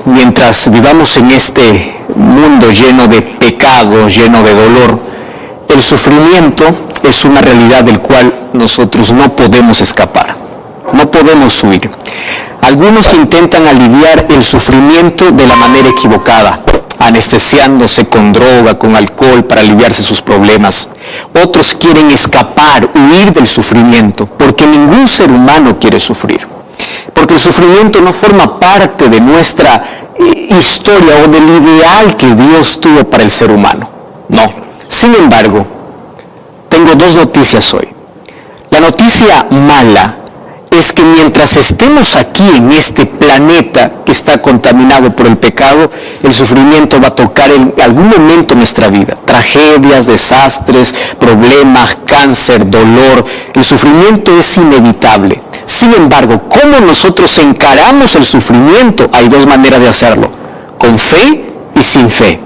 mientras vivamos en este mundo lleno de pecado, lleno de dolor, el sufrimiento es una realidad del cual nosotros no podemos escapar, no podemos huir. Algunos intentan aliviar el sufrimiento de la manera equivocada, anestesiándose con droga, con alcohol para aliviarse sus problemas. Otros quieren escapar, huir del sufrimiento, porque ningún ser humano quiere sufrir. Porque el sufrimiento no forma parte de nuestra historia o del ideal que Dios tuvo para el ser humano. No. Sin embargo, tengo dos noticias hoy. La noticia mala es que mientras estemos aquí en este planeta que está contaminado por el pecado, el sufrimiento va a tocar en algún momento nuestra vida. Tragedias, desastres, problemas, cáncer, dolor. El sufrimiento es inevitable. Sin embargo, ¿cómo nosotros encaramos el sufrimiento? Hay dos maneras de hacerlo: con fe y sin fe.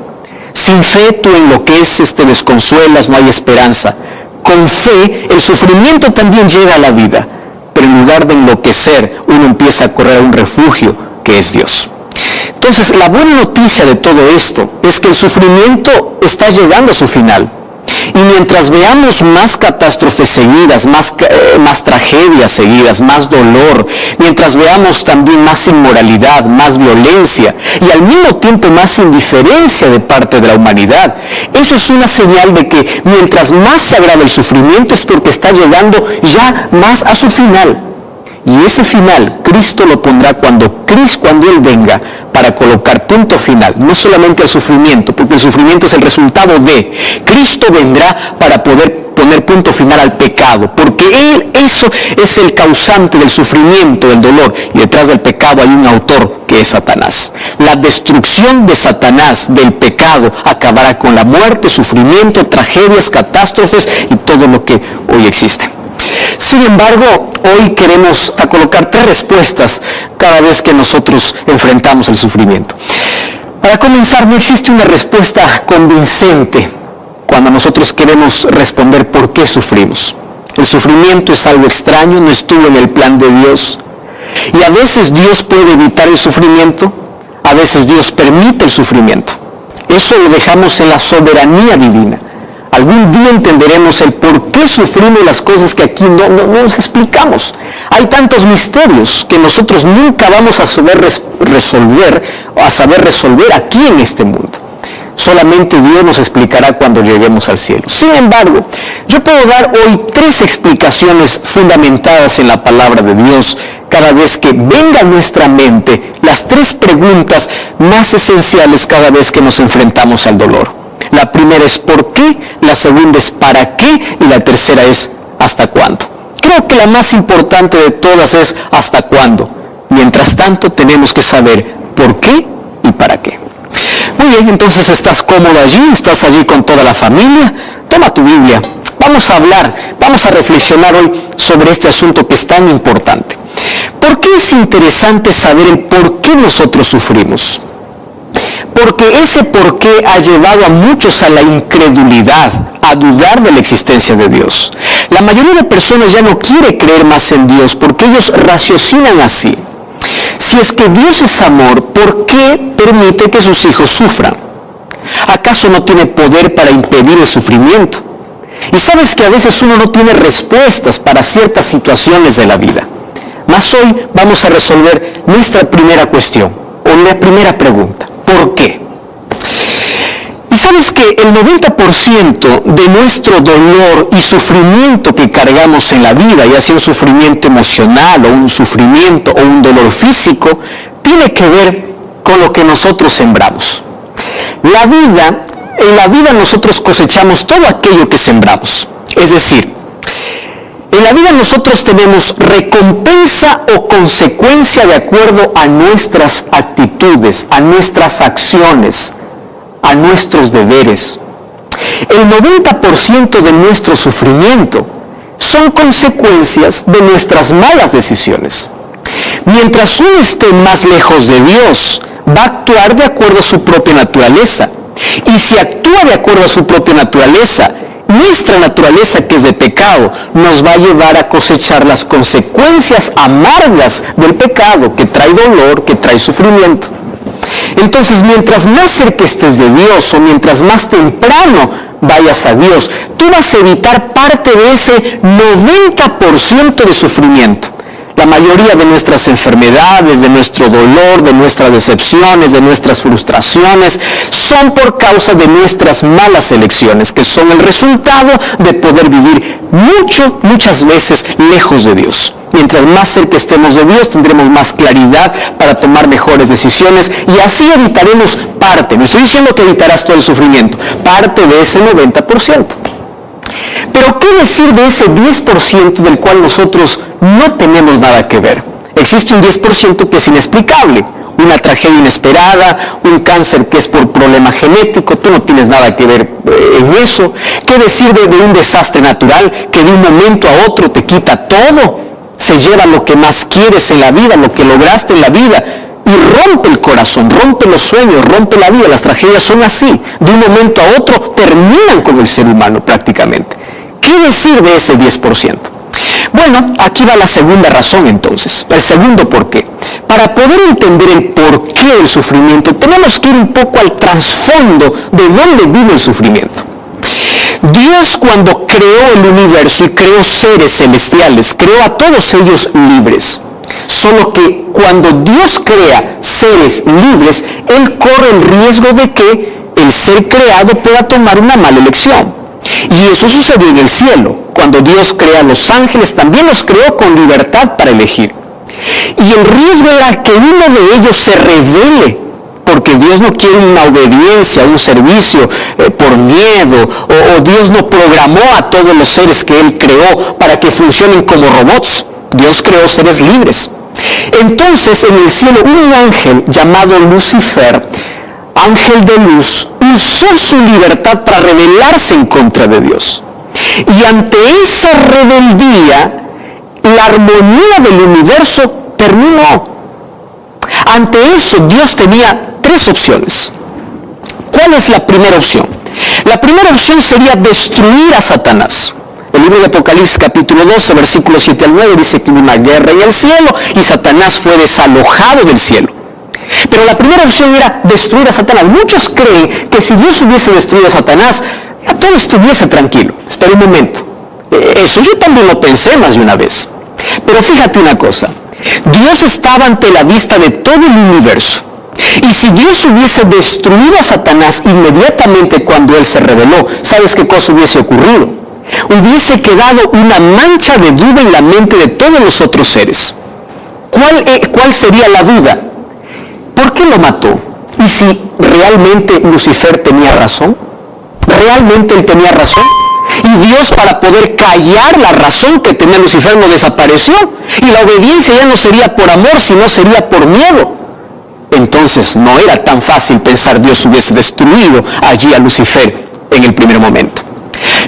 Sin fe tú enloqueces, te desconsuelas, no hay esperanza. Con fe el sufrimiento también llega a la vida, pero en lugar de enloquecer, uno empieza a correr a un refugio que es Dios. Entonces, la buena noticia de todo esto es que el sufrimiento está llegando a su final. Y mientras veamos más catástrofes seguidas, más tragedias seguidas, más dolor, mientras veamos también más inmoralidad, más violencia y al mismo tiempo más indiferencia de parte de la humanidad, eso es una señal de que mientras más se agrava el sufrimiento es porque está llegando ya más a su final. Y ese final Cristo lo pondrá cuando Él venga para colocar punto final, no solamente al sufrimiento, porque el sufrimiento es el resultado de. Cristo vendrá para poder poner punto final al pecado, porque eso es el causante del sufrimiento, del dolor, y detrás del pecado hay un autor que es Satanás. La destrucción de Satanás, del pecado, acabará con la muerte, sufrimiento, tragedias, catástrofes y todo lo que hoy existe. Sin embargo, hoy queremos colocar tres respuestas cada vez que nosotros enfrentamos el sufrimiento. Para comenzar, no existe una respuesta convincente cuando nosotros queremos responder por qué sufrimos. El sufrimiento es algo extraño, no estuvo en el plan de Dios. Y a veces Dios puede evitar el sufrimiento, a veces Dios permite el sufrimiento. Eso lo dejamos en la soberanía divina. Algún día entenderemos el por qué sufrimos las cosas que aquí no nos explicamos. Hay tantos misterios que nosotros nunca vamos a saber resolver aquí en este mundo. Solamente Dios nos explicará cuando lleguemos al cielo. Sin embargo, yo puedo dar hoy tres explicaciones fundamentadas en la palabra de Dios cada vez que venga a nuestra mente las tres preguntas más esenciales cada vez que nos enfrentamos al dolor. La primera es ¿por qué?, la segunda es ¿para qué?, y la tercera es ¿hasta cuándo? Creo que la más importante de todas es ¿hasta cuándo? Mientras tanto tenemos que saber ¿por qué y para qué? Muy bien, entonces estás cómodo allí, estás allí con toda la familia, toma tu Biblia, vamos a reflexionar hoy sobre este asunto que es tan importante. ¿Por qué es interesante saber el por qué nosotros sufrimos? Porque ese por qué ha llevado a muchos a la incredulidad, a dudar de la existencia de Dios. La mayoría de personas ya no quiere creer más en Dios porque ellos raciocinan así. Si es que Dios es amor, ¿por qué permite que sus hijos sufran? ¿Acaso no tiene poder para impedir el sufrimiento? Y sabes que a veces uno no tiene respuestas para ciertas situaciones de la vida. Mas hoy vamos a resolver nuestra primera cuestión, o la primera pregunta. ¿Por qué? Y sabes que el 90% de nuestro dolor y sufrimiento que cargamos en la vida, ya sea un sufrimiento emocional o un sufrimiento o un dolor físico, tiene que ver con lo que nosotros sembramos. En la vida nosotros cosechamos todo aquello que sembramos. Es decir, en la vida nosotros tenemos recompensa o consecuencia de acuerdo a nuestras actitudes, a nuestras acciones, a nuestros deberes. El 90% de nuestro sufrimiento son consecuencias de nuestras malas decisiones. Mientras uno esté más lejos de Dios, va a actuar de acuerdo a su propia naturaleza. Y si actúa de acuerdo a su propia naturaleza, nuestra naturaleza, que es de pecado, nos va a llevar a cosechar las consecuencias amargas del pecado, que trae dolor, que trae sufrimiento. Entonces, mientras más cerca estés de Dios o mientras más temprano vayas a Dios, tú vas a evitar parte de ese 90% de sufrimiento. La mayoría de nuestras enfermedades, de nuestro dolor, de nuestras decepciones, de nuestras frustraciones, son por causa de nuestras malas elecciones, que son el resultado de poder vivir muchas veces lejos de Dios. Mientras más cerca estemos de Dios, tendremos más claridad para tomar mejores decisiones y así evitaremos parte. No estoy diciendo que evitarás todo el sufrimiento, parte de ese 90%. Pero ¿qué decir de ese 10% del cual nosotros no tenemos nada que ver? Existe un 10% que es inexplicable, una tragedia inesperada, un cáncer que es por problema genético, tú no tienes nada que ver en eso. ¿Qué decir de un desastre natural que de un momento a otro te quita todo? Se lleva lo que más quieres en la vida, lo que lograste en la vida, y rompe el corazón, rompe los sueños, rompe la vida. Las tragedias son así, de un momento a otro terminan con el ser humano prácticamente. ¿Qué decir de ese 10%? Bueno, aquí va la segunda razón entonces, el segundo por qué. Para poder entender el porqué del sufrimiento, tenemos que ir un poco al trasfondo de dónde vive el sufrimiento. Dios, cuando creó el universo y creó seres celestiales, creó a todos ellos libres. Solo que cuando Dios crea seres libres, Él corre el riesgo de que el ser creado pueda tomar una mala elección. Y eso sucedió en el cielo. Cuando Dios crea a los ángeles, también los creó con libertad para elegir. Y el riesgo era que uno de ellos se rebele, porque Dios no quiere una obediencia, un servicio por miedo, o Dios no programó a todos los seres que Él creó para que funcionen como robots. Dios creó seres libres. Entonces, en el cielo, un ángel llamado Lucifer, ángel de luz, usó su libertad para rebelarse en contra de Dios. Y ante esa rebeldía, la armonía del universo terminó. Ante eso, Dios tenía tres opciones. ¿Cuál es la primera opción? La primera opción sería destruir a Satanás. El libro de Apocalipsis capítulo 12, versículos 7 al 9, dice que hubo una guerra en el cielo y Satanás fue desalojado del cielo. Pero la primera opción era destruir a Satanás. Muchos creen que si Dios hubiese destruido a Satanás, ya todo estuviese tranquilo. Espera un momento. Eso yo también lo pensé más de una vez. Pero fíjate una cosa. Dios estaba ante la vista de todo el universo. Y si Dios hubiese destruido a Satanás inmediatamente cuando él se rebeló, ¿sabes qué cosa hubiese ocurrido? Hubiese quedado una mancha de duda en la mente de todos los otros seres. ¿Cuál sería la duda? ¿Por qué lo mató? ¿Y si realmente Lucifer tenía razón? ¿Realmente él tenía razón? Y Dios, para poder callar la razón que tenía Lucifer, no desapareció. Y la obediencia ya no sería por amor, sino sería por miedo. Entonces no era tan fácil pensar Dios hubiese destruido allí a Lucifer en el primer momento.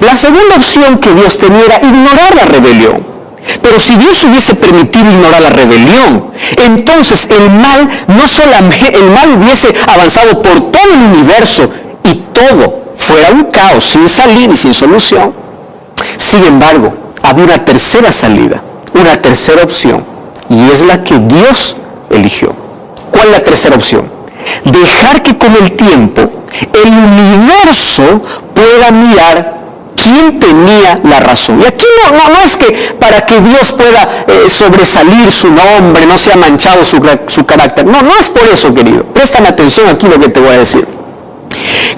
La segunda opción que Dios tenía era ignorar la rebelión. Pero si Dios hubiese permitido ignorar la rebelión, entonces el mal hubiese avanzado por todo el universo y todo fuera un caos sin salida y sin solución. Sin embargo, había una tercera salida, una tercera opción, y es la que Dios eligió. ¿Cuál es la tercera opción? Dejar que con el tiempo el universo pueda mirar quién tenía la razón. Y aquí no es que para que Dios pueda sobresalir su nombre, no sea manchado su carácter. No es por eso, querido. Préstame atención aquí lo que te voy a decir.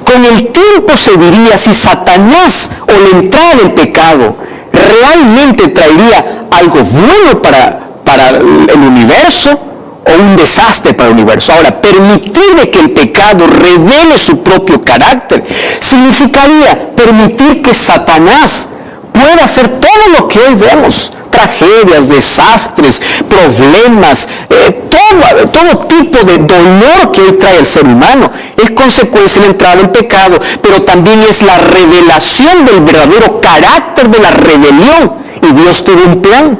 Con el tiempo se diría si Satanás o la entrada del pecado realmente traería algo bueno para el universo o un desastre para el universo. Ahora, permitir que el pecado revele su propio carácter significaría permitir que Satanás pueda hacer todo lo que hoy vemos: tragedias, desastres, problemas, todo tipo de dolor que hoy trae el ser humano. Es consecuencia de la entrada del pecado, pero también es la revelación del verdadero carácter de la rebelión. Y Dios tuvo un plan.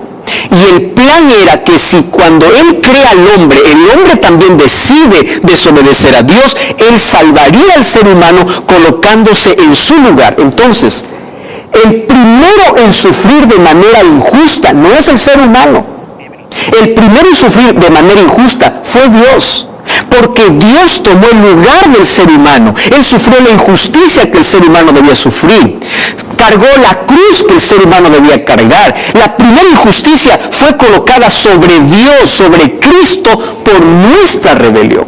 Y el plan era que si cuando Él crea al hombre, el hombre también decide desobedecer a Dios, Él salvaría al ser humano colocándose en su lugar. Entonces, el primero en sufrir de manera injusta no es el ser humano. El primero en sufrir de manera injusta fue Dios. Porque Dios tomó el lugar del ser humano. Él sufrió la injusticia que el ser humano debía sufrir. Cargó la cruz que el ser humano debía cargar. La primera injusticia fue colocada sobre Dios, sobre Cristo, por nuestra rebelión.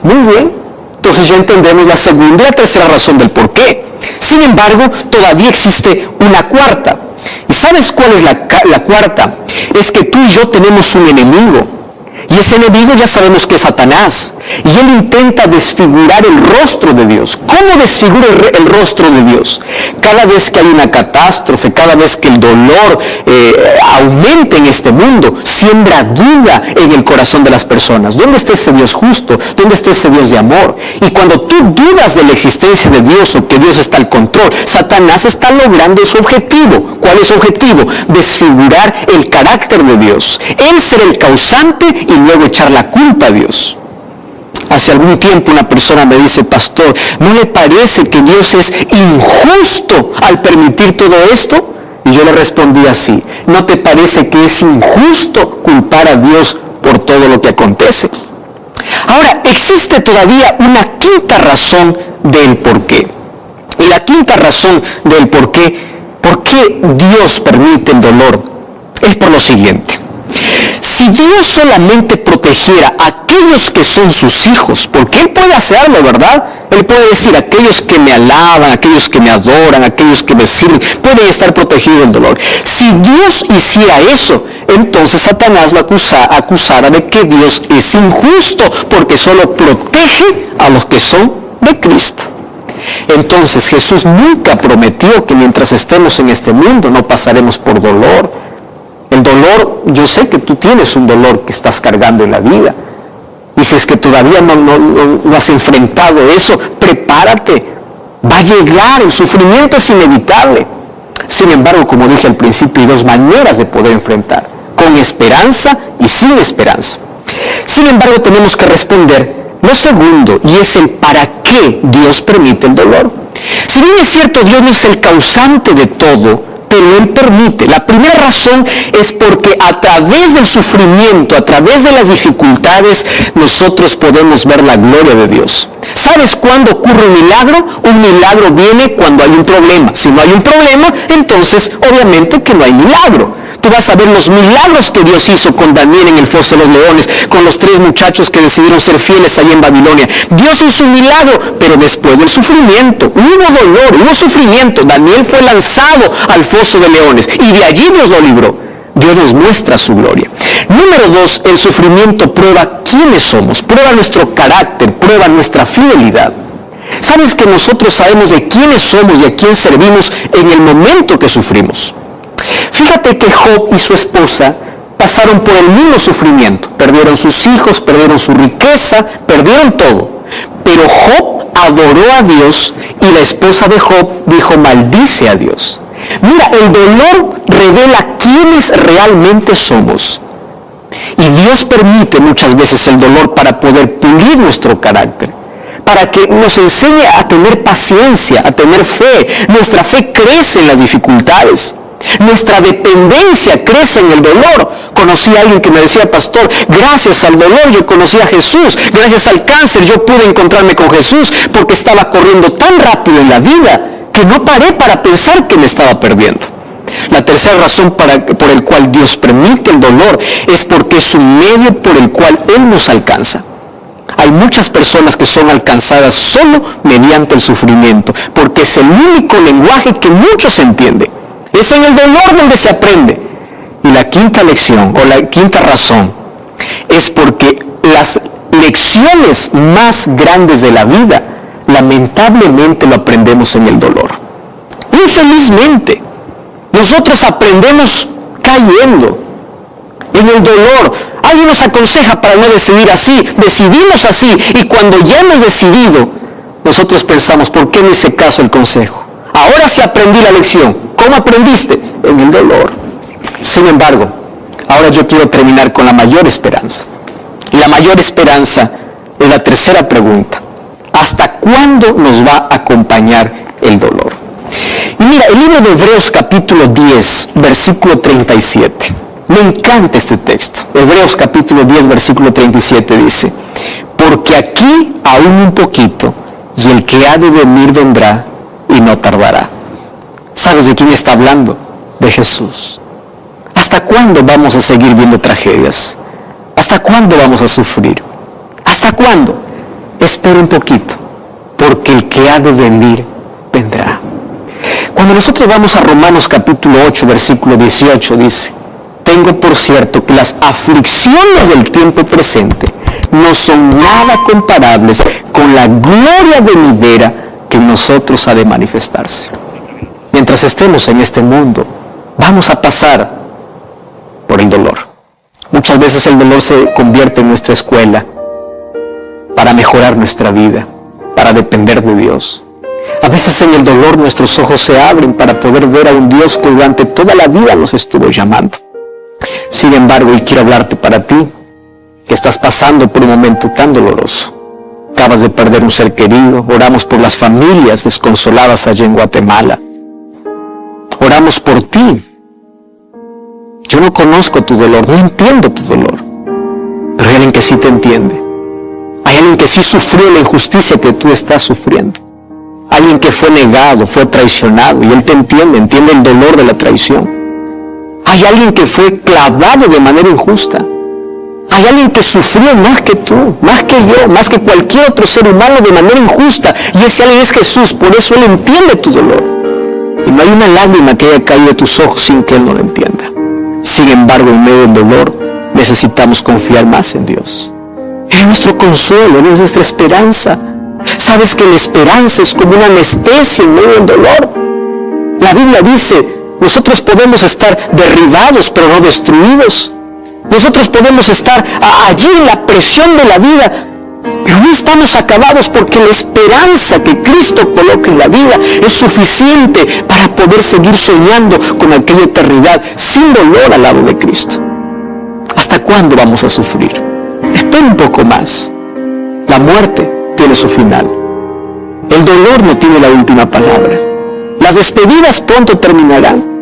Muy bien. Entonces ya entendemos la segunda y la tercera razón del por qué. Sin embargo, todavía existe una cuarta. ¿Y sabes cuál es la cuarta? Es que tú y yo tenemos un enemigo. Y ese enemigo ya sabemos que es Satanás. Y él intenta desfigurar el rostro de Dios. ¿Cómo desfigura el rostro de Dios? Cada vez que hay una catástrofe, cada vez que el dolor aumenta en este mundo, siembra duda en el corazón de las personas. ¿Dónde está ese Dios justo? ¿Dónde está ese Dios de amor? Y cuando tú dudas de la existencia de Dios o que Dios está al control, Satanás está logrando su objetivo. ¿Cuál es su objetivo? Desfigurar el carácter de Dios. Él ser el causante y luego echar la culpa a Dios. Hace algún tiempo una persona me dice: pastor, ¿no le parece que Dios es injusto al permitir todo esto? Y yo le respondí así: ¿no te parece que es injusto culpar a Dios por todo lo que acontece? Ahora, existe todavía una quinta razón del por qué. Y la quinta razón del por qué Dios permite el dolor, es por lo siguiente. Si Dios solamente protegiera a aquellos que son sus hijos, porque Él puede hacerlo, ¿verdad? Él puede decir: aquellos que me alaban, aquellos que me adoran, aquellos que me sirven, pueden estar protegidos del dolor. Si Dios hiciera eso, entonces Satanás lo acusara de que Dios es injusto, porque solo protege a los que son de Cristo. Entonces Jesús nunca prometió que mientras estemos en este mundo no pasaremos por dolor. El dolor, yo sé que tú tienes un dolor que estás cargando en la vida. Y si es que todavía no has enfrentado eso, prepárate. Va a llegar, el sufrimiento es inevitable. Sin embargo, como dije al principio, hay dos maneras de poder enfrentar: con esperanza y sin esperanza. Sin embargo, tenemos que responder lo segundo, y es el para qué Dios permite el dolor. Si bien es cierto, Dios no es el causante de todo, pero Él permite. La primera razón es porque a través del sufrimiento, a través de las dificultades, nosotros podemos ver la gloria de Dios. ¿Sabes cuándo ocurre un milagro? Un milagro viene cuando hay un problema. Si no hay un problema, entonces obviamente que no hay milagro. Tú vas a ver los milagros que Dios hizo con Daniel en el foso de los leones, con los 3 muchachos que decidieron ser fieles allí en Babilonia. Dios hizo un milagro, pero después del sufrimiento, hubo dolor, hubo sufrimiento. Daniel fue lanzado al foso de leones y de allí Dios lo libró. Dios nos muestra su gloria. Número 2, el sufrimiento prueba quiénes somos, prueba nuestro carácter, prueba nuestra fidelidad. ¿Sabes que nosotros sabemos de quiénes somos y a quién servimos en el momento que sufrimos? Fíjate que Job y su esposa pasaron por el mismo sufrimiento. Perdieron sus hijos, perdieron su riqueza, perdieron todo. Pero Job adoró a Dios y la esposa de Job dijo: maldice a Dios. Mira, el dolor revela quiénes realmente somos. Y Dios permite muchas veces el dolor para poder pulir nuestro carácter, para que nos enseñe a tener paciencia, a tener fe. Nuestra fe crece en las dificultades. Nuestra dependencia crece en el dolor. Conocí a alguien que me decía: pastor, gracias al dolor yo conocí a Jesús, gracias al cáncer yo pude encontrarme con Jesús, porque estaba corriendo tan rápido en la vida que no paré para pensar que me estaba perdiendo. La tercera razón por el cual Dios permite el dolor es porque es un medio por el cual Él nos alcanza. Hay muchas personas que son alcanzadas solo mediante el sufrimiento, porque es el único lenguaje que muchos entienden. Es en el dolor donde se aprende. Y la quinta lección, o la quinta razón, es porque las lecciones más grandes de la vida, lamentablemente lo aprendemos en el dolor. Infelizmente, nosotros aprendemos cayendo en el dolor. Alguien nos aconseja para no decidir así, decidimos así, y cuando ya hemos decidido, nosotros pensamos: ¿por qué no hice caso al consejo? Ahora sí aprendí la lección. ¿Cómo aprendiste? En el dolor. Sin embargo, ahora yo quiero terminar con la mayor esperanza. Y la mayor esperanza es la tercera pregunta: ¿hasta cuándo nos va a acompañar el dolor? Y mira, el libro de Hebreos capítulo 10, versículo 37. Me encanta este texto. Hebreos capítulo 10, versículo 37 dice: porque aquí aún un poquito, y el que ha de venir vendrá y no tardará. ¿Sabes de quién está hablando? De Jesús. ¿Hasta cuándo vamos a seguir viendo tragedias? ¿Hasta cuándo vamos a sufrir? ¿Hasta cuándo? Espera un poquito, porque el que ha de venir vendrá. Cuando nosotros vamos a Romanos capítulo 8, versículo 18, dice: tengo por cierto que las aflicciones del tiempo presente no son nada comparables con la gloria venidera que en nosotros ha de manifestarse. Mientras estemos en este mundo, vamos a pasar por el dolor. Muchas veces el dolor se convierte en nuestra escuela para mejorar nuestra vida, para depender de Dios. A veces en el dolor nuestros ojos se abren para poder ver a un Dios que durante toda la vida nos estuvo llamando. Sin embargo, hoy quiero hablarte para ti, que estás pasando por un momento tan doloroso. Acabas de perder un ser querido. Oramos por las familias desconsoladas allá en Guatemala. Oramos por ti. Yo no conozco tu dolor, no entiendo tu dolor, pero hay alguien que sí te entiende. Hay alguien que sí sufrió la injusticia que tú estás sufriendo. Alguien que fue negado, fue traicionado, y él te entiende el dolor de la traición. Hay alguien que fue clavado de manera injusta. Hay alguien que sufrió más que tú, más que yo, más que cualquier otro ser humano de manera injusta. Y ese alguien es Jesús, por eso Él entiende tu dolor. Y no hay una lágrima que haya caído de tus ojos sin que Él no lo entienda. Sin embargo, en medio del dolor, necesitamos confiar más en Dios. Él es nuestro consuelo, Él es nuestra esperanza. Sabes que la esperanza es como una anestesia en medio del dolor. La Biblia dice: nosotros podemos estar derribados, pero no destruidos. Nosotros podemos estar allí en la presión de la vida, pero no estamos acabados, porque la esperanza que Cristo coloca en la vida es suficiente para poder seguir soñando con aquella eternidad sin dolor al lado de Cristo. ¿Hasta cuándo vamos a sufrir? Espera un poco más. La muerte tiene su final. El dolor no tiene la última palabra. Las despedidas pronto terminarán.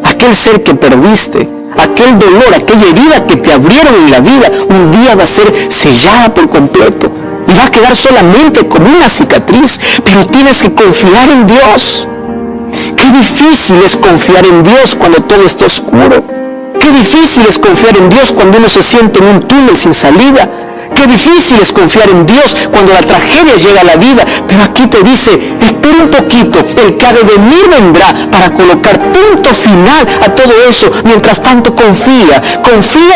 Aquel ser que perdiste, aquel dolor, aquella herida que te abrieron en la vida, un día va a ser sellada por completo y va a quedar solamente como una cicatriz. Pero tienes que confiar en Dios. Qué difícil es confiar en Dios cuando todo está oscuro. Qué difícil es confiar en Dios cuando uno se siente en un túnel sin salida. Qué difícil es confiar en Dios cuando la tragedia llega a la vida. Pero aquí te dice: espera un poquito, el que ha de venir vendrá para colocar punto final a todo eso. Mientras tanto, confía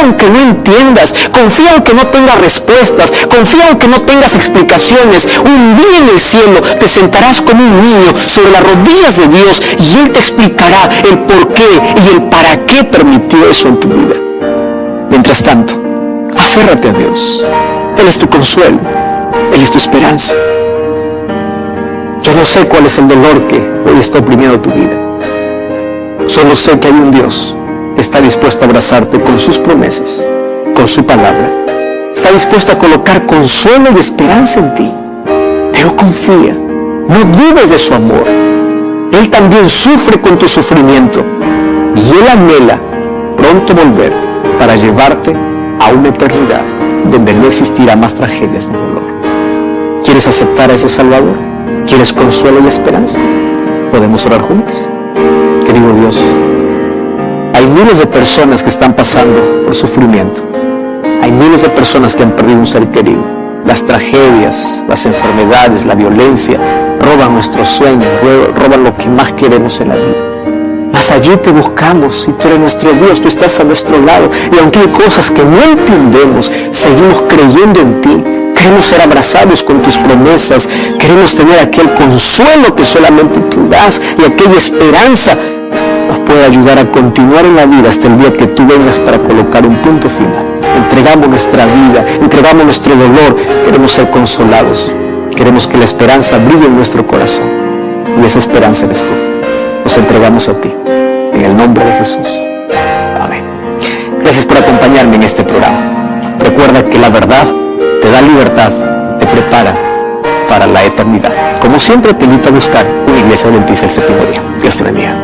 aunque no entiendas, confía aunque no tengas respuestas, confía aunque no tengas explicaciones. Un día en el cielo te sentarás como un niño sobre las rodillas de Dios y Él te explicará el por qué y el para qué permitió eso en tu vida. Mientras tanto, aférrate a Dios. Él es tu consuelo, Él es tu esperanza. Yo no sé cuál es el dolor que hoy está oprimiendo tu vida. Solo sé que hay un Dios que está dispuesto a abrazarte con sus promesas, con su palabra. Está dispuesto a colocar consuelo y esperanza en ti. Pero confía, no dudes de su amor. Él también sufre con tu sufrimiento y Él anhela pronto volver para llevarte a una eternidad donde no existirá más tragedias ni dolor. ¿Quieres aceptar a ese Salvador? ¿Quieres consuelo y esperanza? ¿Podemos orar juntos? Querido Dios, hay miles de personas que están pasando por sufrimiento. Hay miles de personas que han perdido un ser querido. Las tragedias, las enfermedades, la violencia roban nuestros sueños, roban lo que más queremos en la vida. Mas allí te buscamos y tú eres nuestro Dios, tú estás a nuestro lado. Y aunque hay cosas que no entendemos, seguimos creyendo en ti. Queremos ser abrazados con tus promesas. Queremos tener aquel consuelo que solamente tú das y aquella esperanza nos puede ayudar a continuar en la vida hasta el día que tú vengas para colocar un punto final. Entregamos nuestra vida, entregamos nuestro dolor. Queremos ser consolados. Queremos que la esperanza brille en nuestro corazón. Y esa esperanza eres tú. Nos entregamos a ti, en el nombre de Jesús. Amén. Gracias por acompañarme en este programa. Recuerda que la verdad te da libertad, te prepara para la eternidad. Como siempre, te invito a buscar una iglesia adventista el séptimo día. Dios te bendiga.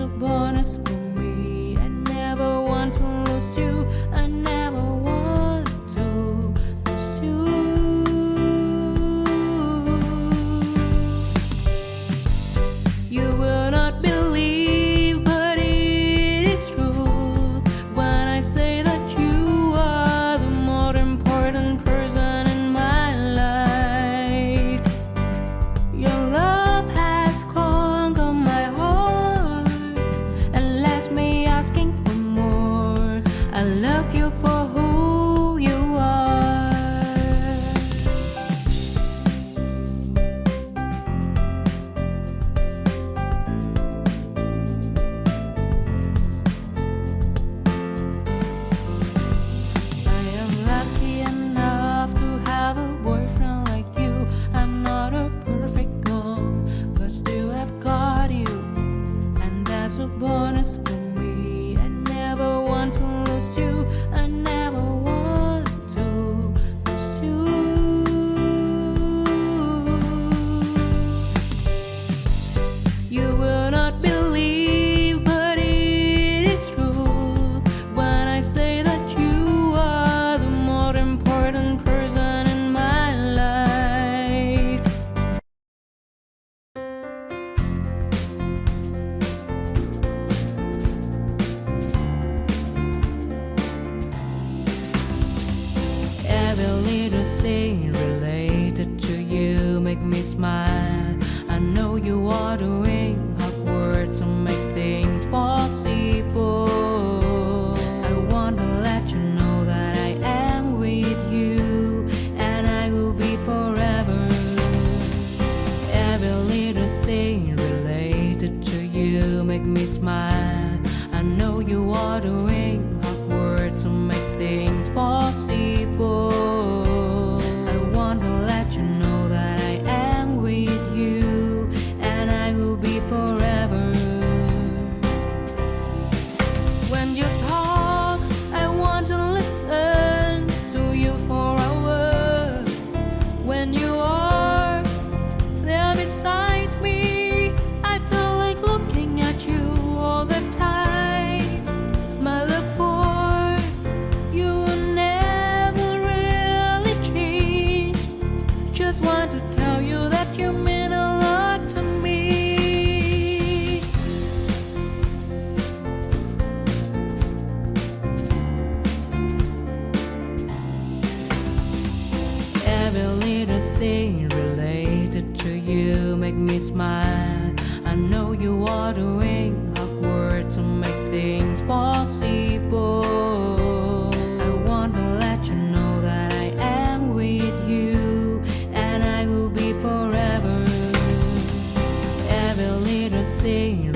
a bonus for me. I never want to lose you. I never want to lose you. You will not believe, but it is true when I say that you are the more important person in my life. Your love has conquered my heart and left me asking for more. I love you for who you are. I am lucky enough to have a boyfriend like you. I'm not a perfect girl, but still I've got you, and that's a bonus for me. I never want to lose you. I never want to lose you. You will not believe, but it is true when I say that you are the more important person in my life. Every little thing related to you make me smile. I know you are doing hard work to make things possible. I want to let you know that I am with you, and I will be forever. Every little thing related to you make me smile. I know you are doing hard work to make things possible. I want to let you know that I am with you, and I will be forever. When you talk, I want to listen to you for hours. When you are there beside me, I feel like looking at you all the time. My love for you will never really change. Just want to tell you that you mean a lot to me. Every little thing related to you make me smile. I know you are doing hard work to make things possible. I want to let you know that I am with you, and I will be forever. Every little thing